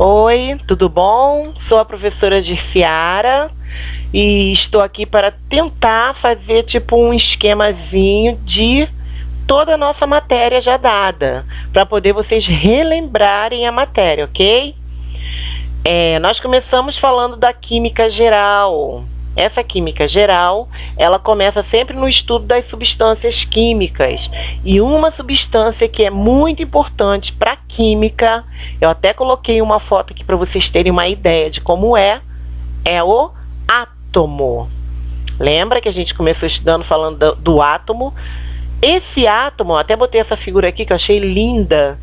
Oi, tudo bom? Sou a professora Dirciara e estou aqui para tentar fazer tipo um esquemazinho de toda a nossa matéria já dada, para poder vocês relembrarem a matéria, ok? Nós começamos falando da química geral. Essa química geral, ela começa sempre no estudo das substâncias químicas. E uma substância que é muito importante para a química, eu até coloquei uma foto aqui para vocês terem uma ideia de como é o átomo. Lembra que a gente começou estudando falando do átomo? Esse átomo, até botei essa figura aqui que eu achei linda,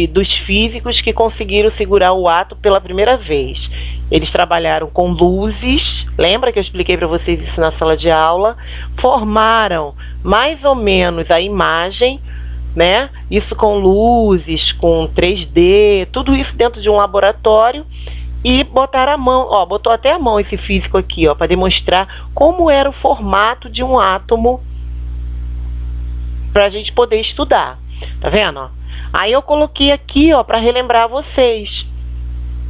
dos físicos que conseguiram segurar o átomo pela primeira vez. Eles trabalharam com luzes, lembra que eu expliquei para vocês isso na sala de aula? Formaram mais ou menos a imagem, né? Isso com luzes, com 3D, tudo isso dentro de um laboratório. E botaram a mão, ó, botou até a mão esse físico aqui, ó, para demonstrar como era o formato de um átomo, para a gente poder estudar, tá vendo? Ó? Aí eu coloquei aqui, ó, para relembrar vocês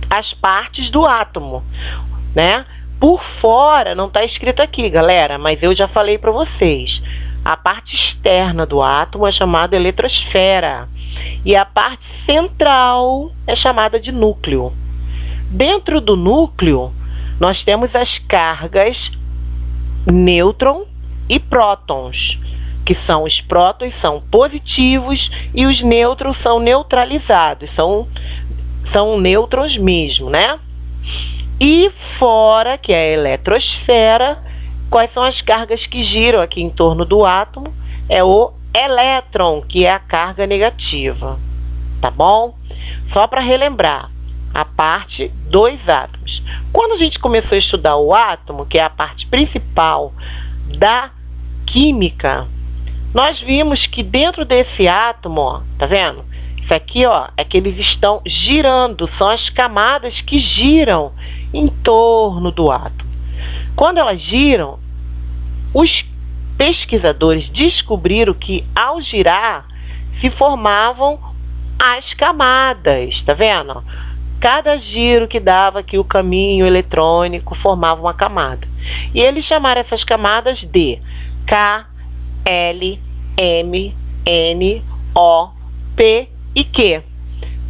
as partes do átomo, né? Por fora não está escrito aqui, galera, mas eu já falei para vocês. A parte externa do átomo é chamada eletrosfera e a parte central é chamada de núcleo. Dentro do núcleo nós temos as cargas nêutron e prótons, que são os prótons são positivos e os nêutrons são neutralizados, são nêutrons mesmo, né? E fora, que é a eletrosfera, quais são as cargas que giram aqui em torno do átomo? É o elétron, que é a carga negativa, tá bom? Só para relembrar a parte dos átomos. Quando a gente começou a estudar o átomo, que é a parte principal da química, nós vimos que dentro desse átomo, ó, tá vendo? Isso aqui, ó, é que eles estão girando, são as camadas que giram em torno do átomo. Quando elas giram, os pesquisadores descobriram que ao girar se formavam as camadas, tá vendo? Cada giro que dava aqui o caminho eletrônico formava uma camada. E eles chamaram essas camadas de K, L, M, N, O, P e Q.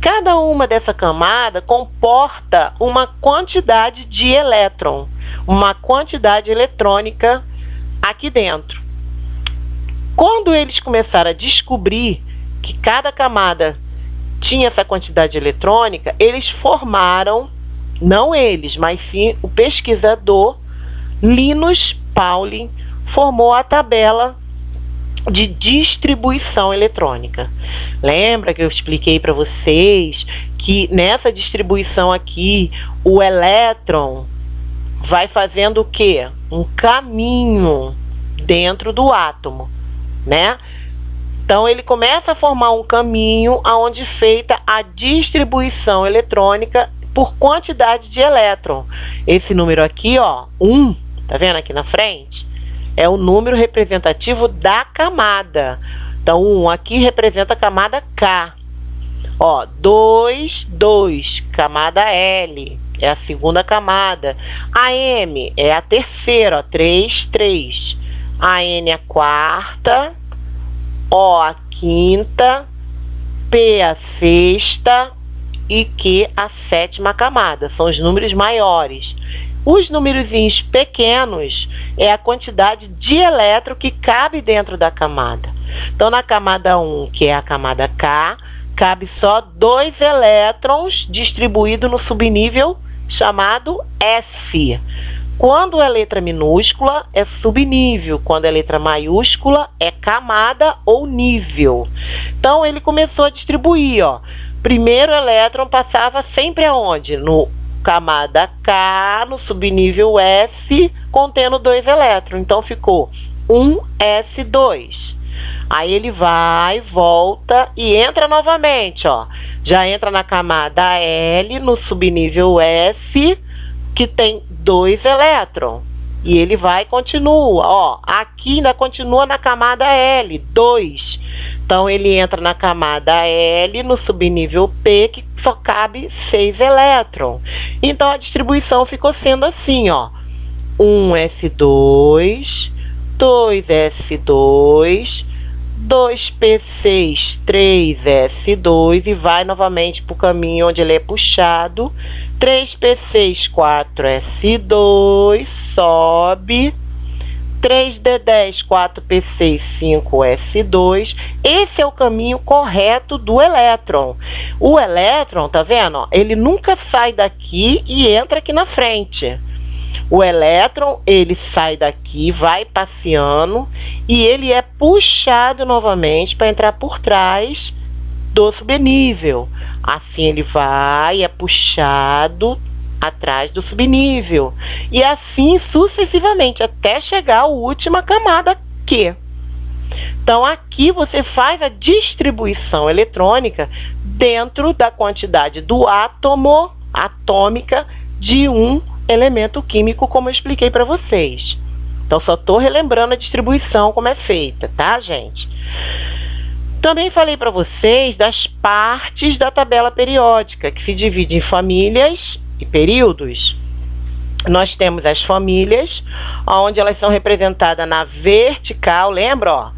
Cada uma dessa camada comporta uma quantidade de elétron, uma quantidade eletrônica aqui dentro. Quando eles começaram a descobrir que cada camada tinha essa quantidade eletrônica, eles formaram, não eles, mas sim o pesquisador Linus Pauling, formou a tabela de distribuição eletrônica. Lembra que eu expliquei para vocês que nessa distribuição aqui, o elétron vai fazendo o quê? Um caminho dentro do átomo, né? Então, ele começa a formar um caminho onde é feita a distribuição eletrônica por quantidade de elétron. Esse número aqui, ó, 1, tá vendo aqui na frente? É o número representativo da camada. Então, 1 aqui representa a camada K. Ó, 2, 2, camada L, é a segunda camada. A M é a terceira, ó, 3, 3. A N é a quarta. O a quinta. P a sexta. E Q a sétima camada. São os números maiores. Os numerozinhos pequenos é a quantidade de elétron que cabe dentro da camada. Então, na camada 1, que é a camada K, cabe só 2 elétrons distribuídos no subnível chamado S. Quando é letra minúscula, é subnível. Quando é letra maiúscula, é camada ou nível. Então, ele começou a distribuir, ó. Primeiro elétron passava sempre aonde? No camada K, no subnível S, contendo 2 elétrons. Então, ficou 1s2. Aí ele vai, volta e entra novamente, ó. Já entra na camada L, no subnível S, que tem 2 elétrons. E ele vai e continua, ó. Aqui ainda continua na camada L, 2. Então ele entra na camada L, no subnível P, que só cabe 6 elétrons. Então a distribuição ficou sendo assim, ó: 1s2, 2s2, 2p6, 3s2, e vai novamente para o caminho onde ele é puxado. 3p6, 4s2, sobe. 3d10, 4p6, 5s2. Esse é o caminho correto do elétron. O elétron, tá vendo, ó? Ele nunca sai daqui e entra aqui na frente. O elétron, ele sai daqui, vai passeando e ele é puxado novamente para entrar por trás do subnível. Assim ele vai, é puxado atrás do subnível. E assim sucessivamente, até chegar à última camada Q. Então aqui você faz a distribuição eletrônica dentro da quantidade do átomo, atômica, de um elemento químico, como eu expliquei para vocês. Então só estou relembrando a distribuição como é feita, tá, gente? Também falei para vocês das partes da tabela periódica, que se divide em famílias e períodos. Nós temos as famílias, onde elas são representadas na vertical, lembra, ó?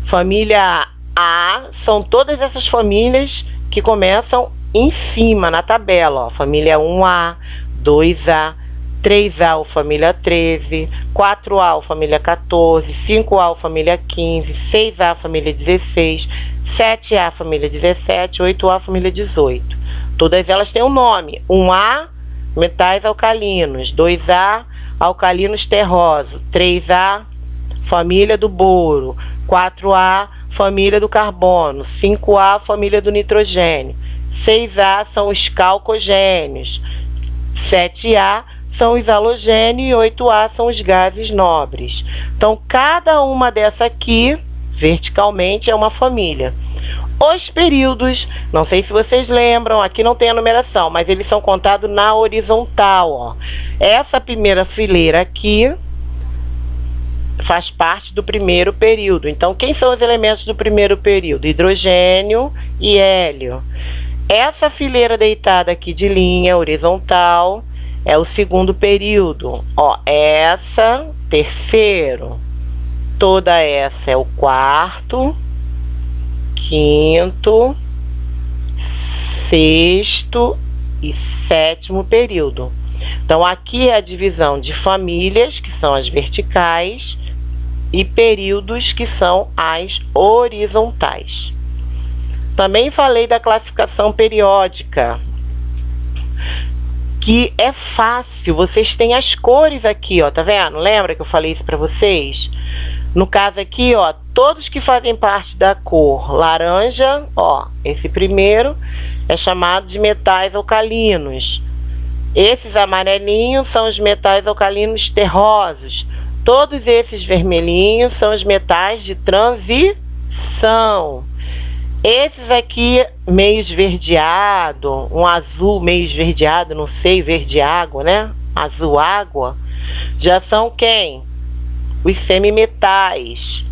Família A são todas essas famílias que começam em cima na tabela, ó. Família 1A, 2A, 3A, família 13, 4A, família 14, 5A, família 15, 6A, família 16, 7A, família 17, 8A, família 18. Todas elas têm um nome. 1A, metais alcalinos. 2A, alcalinos terrosos. 3A, família do boro. 4A, família do carbono. 5A, família do nitrogênio. 6A são os calcogênios. 7A são os halogênios e 8A são os gases nobres. Então, cada uma dessa aqui, verticalmente, é uma família. Os períodos, não sei se vocês lembram, aqui não tem a numeração, mas eles são contados na horizontal, ó. Essa primeira fileira aqui faz parte do primeiro período. Então, quem são os elementos do primeiro período? Hidrogênio e hélio. Essa fileira deitada aqui de linha horizontal é o segundo período. Ó, essa, terceiro. Toda essa é o quarto, quinto, sexto e sétimo período. Então, aqui é a divisão de famílias, que são as verticais, e períodos, que são as horizontais. Também falei da classificação periódica, que é fácil. Vocês têm as cores aqui, ó, tá vendo? Lembra que eu falei isso para vocês? No caso aqui, ó, todos que fazem parte da cor laranja, ó, esse primeiro é chamado de metais alcalinos. Esses amarelinhos são os metais alcalinos terrosos. Todos esses vermelhinhos são os metais de transição. Esses aqui, meio esverdeado, um azul meio esverdeado, não sei, verde água, né? Azul água, já são quem? Os semimetais.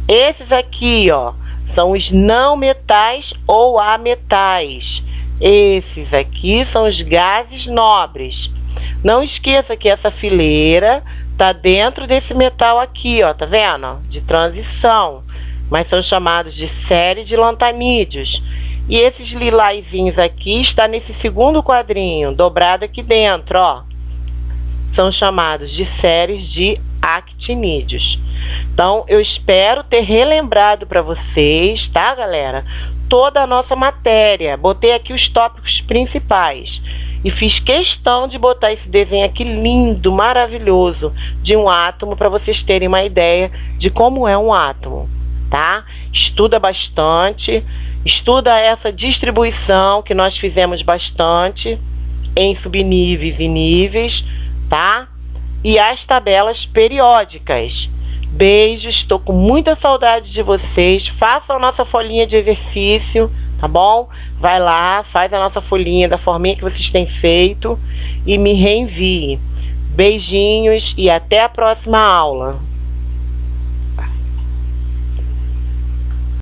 Esses aqui, ó, são os não metais ou ametais. Esses aqui são os gases nobres. Não esqueça que essa fileira tá dentro desse metal aqui, ó, tá vendo? De transição. Mas são chamados de série de lantanídeos. E esses lilazinhos aqui está nesse segundo quadrinho, dobrado aqui dentro, ó. São chamados de séries de actinídeos. Então, eu espero ter relembrado para vocês, tá, galera? Toda a nossa matéria. Botei aqui os tópicos principais. E fiz questão de botar esse desenho aqui lindo, maravilhoso, de um átomo, para vocês terem uma ideia de como é um átomo. Tá? Estuda bastante, estuda essa distribuição que nós fizemos bastante em subníveis e níveis, tá? E as tabelas periódicas. Beijos, estou com muita saudade de vocês. Façam a nossa folhinha de exercício, tá bom? Vai lá, faz a nossa folhinha da forminha que vocês têm feito e me reenvie. Beijinhos e até a próxima aula.